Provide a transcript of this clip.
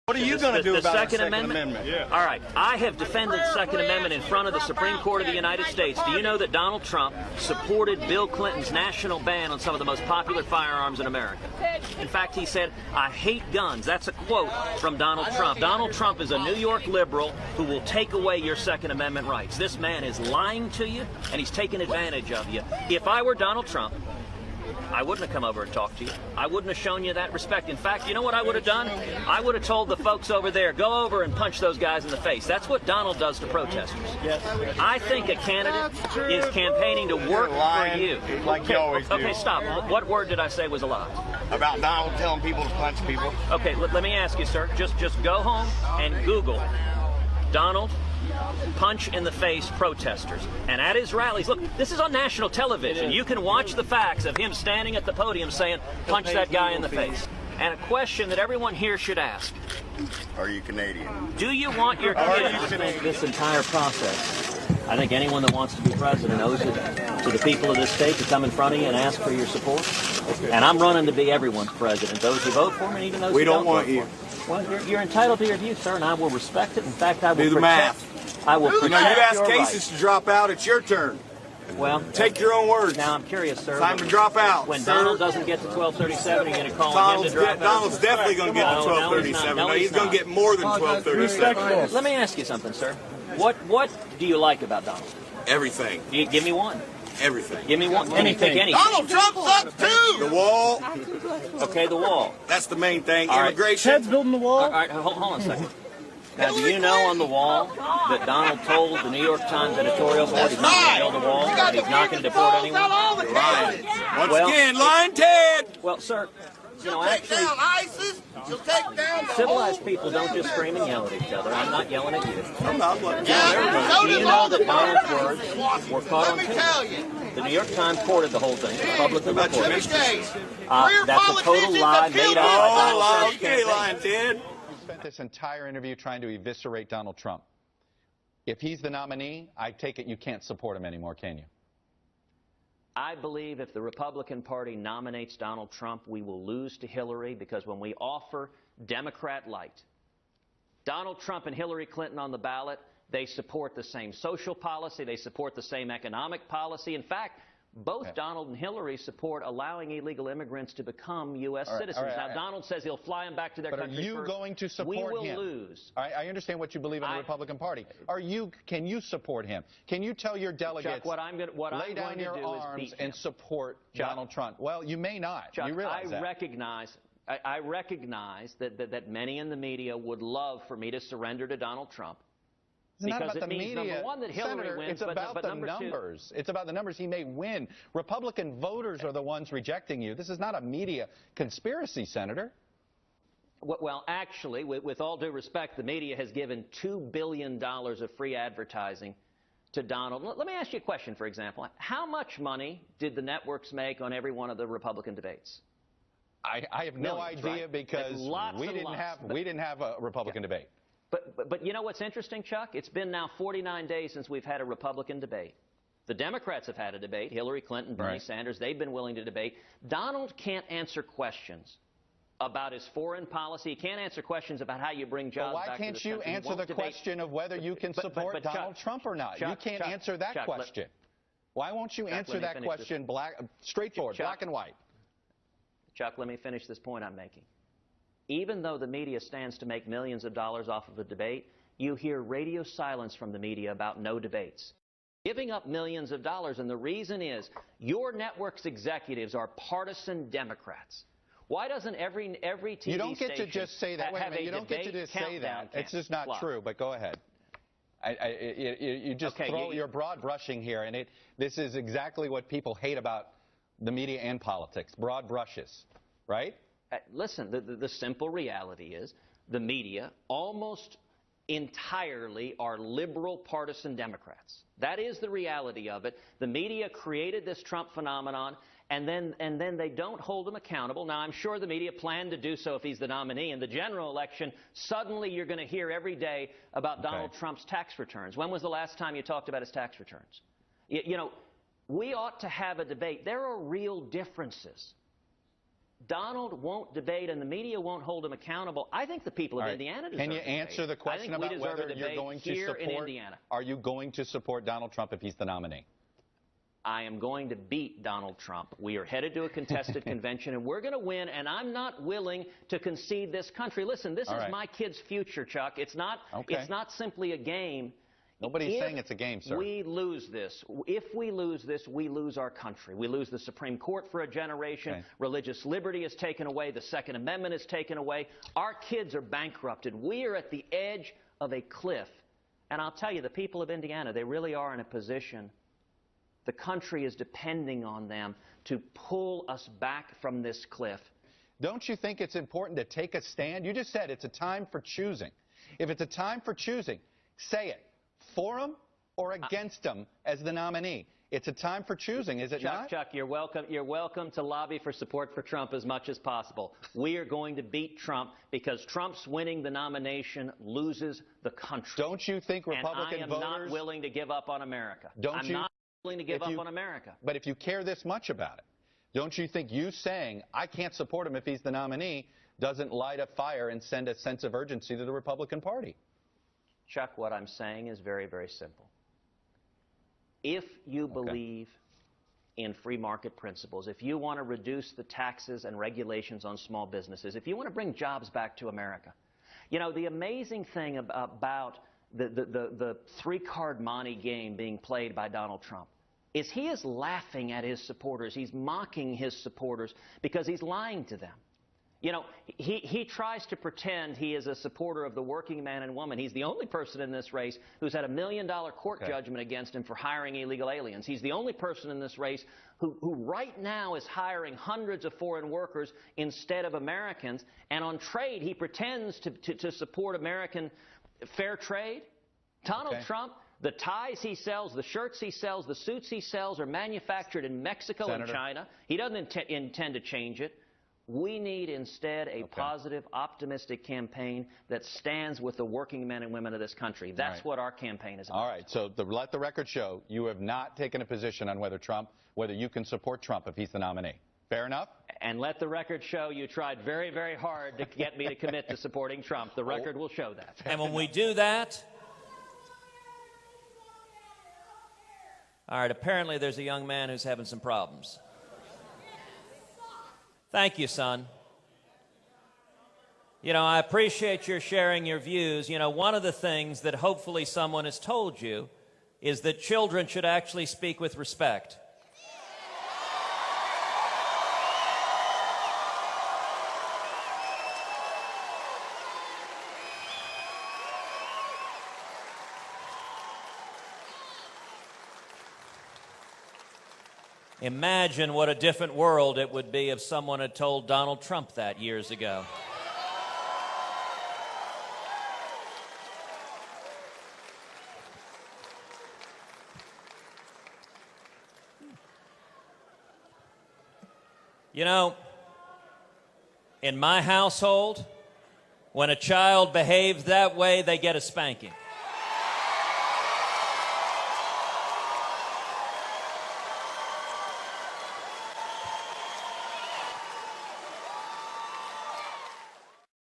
What are you going to do about the Second Amendment? Yeah. All right. I have defended the Second Amendment in front of the Supreme Court of the United States. Do you know that Donald Trump supported Bill Clinton's national ban on some of the most popular firearms in America? In fact, he said, "I hate guns." That's a quote from Donald Trump. Donald Trump is a New York liberal who will take away your Second Amendment rights. This man is lying to you, and he's taking advantage of you. If I were Donald Trump, I wouldn't have come over and talked to you. I wouldn't have shown you that respect. In fact, you know what I would have done? I would have told the folks over there, go over and punch those guys in the face. That's what Donald does to protesters. Yes. I think a candidate is campaigning to work for you. Like you always do. Okay, stop. What word did I say was a lie? About Donald telling people to punch people. Okay, let me ask you, sir. Just go home and Google Donald punch in the face protesters. And at his rallies, look, this is on national television. You can watch the facts of him standing at the podium saying, punch that guy in the face. And a question that everyone here should ask. Are you Canadian? Do you want your kids to make this entire process? I think anyone that wants to be president owes it to the people of this state to come in front of you and ask for your support. And I'm running to be everyone's president. Those who vote for me and even those who don't want vote you. for me. Well, you're entitled to your view, sir, and I will respect it. In fact, I will Do the math. I will protect you asked your cases rights. to drop out. It's your turn. Well, take your own words. Now I'm curious, sir. Time to drop out. When sir. Donald doesn't get to 1237, you're going to call him to drop out? Donald's definitely going to get to 1237. No, he's going to get more than 1237. Let me ask you something, sir. What do you like about Donald? Everything. Give me one. Everything. Give me one. Anything. Donald Trump sucks too. The wall. Okay, the wall. That's the main thing. All right. Immigration. Ted's building the wall. All right, hold on a second. Now, do you know on the wall that Donald told the New York Times editorial board he's not going to build a wall, and he's not going to deport anyone? Lying. Once again, lying Ted. Well, sir, you know, Take actually, down ISIS. You'll take down the civilized people don't just scream and yell at each other. I'm not yelling at you. I'm not looking at everybody. Do you know that Donald's words were caught on tape? The New York Times reported the whole thing. Publicly reported. That's a total lie made up by Donald Trump's campaign. lying Ted. Spent this entire interview trying to eviscerate Donald Trump. If he's the nominee, I take it you can't support him anymore, can you? I believe if the Republican Party nominates Donald Trump, we will lose to Hillary, because when we offer Democrat light, Donald Trump and Hillary Clinton on the ballot, they support the same social policy, they support the same economic policy. In fact, both Donald and Hillary support allowing illegal immigrants to become U.S. citizens. Now, Donald says he'll fly them back to their country first. But are you going to support him? We will lose. I understand what you believe in the Republican Party. Can you support him? Can you tell your delegates, Chuck, lay down your arms and support Donald Trump? Well, you may not. Chuck, you realize that. I recognize that many in the media would love for me to surrender to Donald Trump. It's not Because about it the means, media, number one, that Hillary Senator, wins, it's about but the number numbers. two, it's about the numbers. He may win. Republican voters are the ones rejecting you. This is not a media conspiracy, Senator. Well, actually, with all due respect, the media has given $2 billion of free advertising to Donald. Let me ask you a question, for example. How much money did the networks make on every one of the Republican debates? I have no idea, right? because we didn't have a Republican debate. But you know what's interesting, Chuck? It's been now 49 days since we've had a Republican debate. The Democrats have had a debate. Hillary Clinton, Bernie Sanders, they've been willing to debate. Donald can't answer questions about his foreign policy. He can't answer questions about how you bring jobs back to this country. Why can't you answer the question of whether you can support Donald Trump or not? You can't answer that question. Why won't you answer that question straightforward, black and white? Chuck, let me finish this point I'm making. Even though the media stands to make millions of dollars off of a debate, you hear radio silence from the media about no debates. Giving up millions of dollars, and the reason is your network's executives are partisan Democrats. Why doesn't every TV station You don't get to just say that. Wait a minute. You don't get to just say that. It's just not true, but go ahead. You just you're broad brushing here, and this is exactly what people hate about the media and politics, broad brushes, right? Listen, the simple reality is the media almost entirely are liberal partisan Democrats. That is the reality of it. The media created this Trump phenomenon, and then they don't hold him accountable. Now, I'm sure the media planned to do so if he's the nominee. In the general election, suddenly you're going to hear every day about Donald Trump's tax returns. When was the last time you talked about his tax returns? You know, we ought to have a debate. There are real differences Donald won't debate and the media won't hold him accountable. I think the people of Indiana deserve Can you answer the question about whether you're going to support? Are you going to support Donald Trump if he's the nominee? I am going to beat Donald Trump. We are headed to a contested convention, and we're going to win, and I'm not willing to concede this country. Listen, this is my kid's future, Chuck. It's not simply a game. Nobody's saying it's a game, sir. If we lose this, we lose our country. We lose the Supreme Court for a generation. Okay. Religious liberty is taken away. The Second Amendment is taken away. Our kids are bankrupted. We are at the edge of a cliff. And I'll tell you, the people of Indiana, they really are in a position. The country is depending on them to pull us back from this cliff. Don't you think it's important to take a stand? You just said it's a time for choosing. If it's a time for choosing, say it. For him or against him as the nominee. It's a time for choosing, is it not? Chuck, you're welcome to lobby for support for Trump as much as possible. We are going to beat Trump because Trump's winning the nomination loses the country. Don't you think Republican voters... And I am not willing to give up on America. I'm not willing to give up on America. But if you care this much about it, don't you think you saying, I can't support him if he's the nominee, doesn't light a fire and send a sense of urgency to the Republican Party? Chuck, what I'm saying is very, very simple. If you believe in free market principles, if you want to reduce the taxes and regulations on small businesses, if you want to bring jobs back to America, you know, the amazing thing about the three-card monte game being played by Donald Trump is he is laughing at his supporters. He's mocking his supporters because he's lying to them. You know, he tries to pretend he is a supporter of the working man and woman. He's the only person in this race who's had $1 million court judgment against him for hiring illegal aliens. He's the only person in this race who right now is hiring hundreds of foreign workers instead of Americans. And on trade, he pretends to support American fair trade. Donald Trump, the ties he sells, the shirts he sells, the suits he sells are manufactured in Mexico and China. He doesn't intend to change it. We need instead a positive, optimistic campaign that stands with the working men and women of this country. That's what our campaign is about. All right. So let the record show you have not taken a position on whether you can support Trump if he's the nominee. Fair enough? And let the record show you tried very, very hard to get me to commit to supporting Trump. The record will show that. And when we do that, all right, apparently there's a young man who's having some problems. Thank you, son. You know, I appreciate your sharing your views. You know, one of the things that hopefully someone has told you is that children should actually speak with respect. Imagine what a different world it would be if someone had told Donald Trump that years ago. You know, in my household, when a child behaves that way, they get a spanking.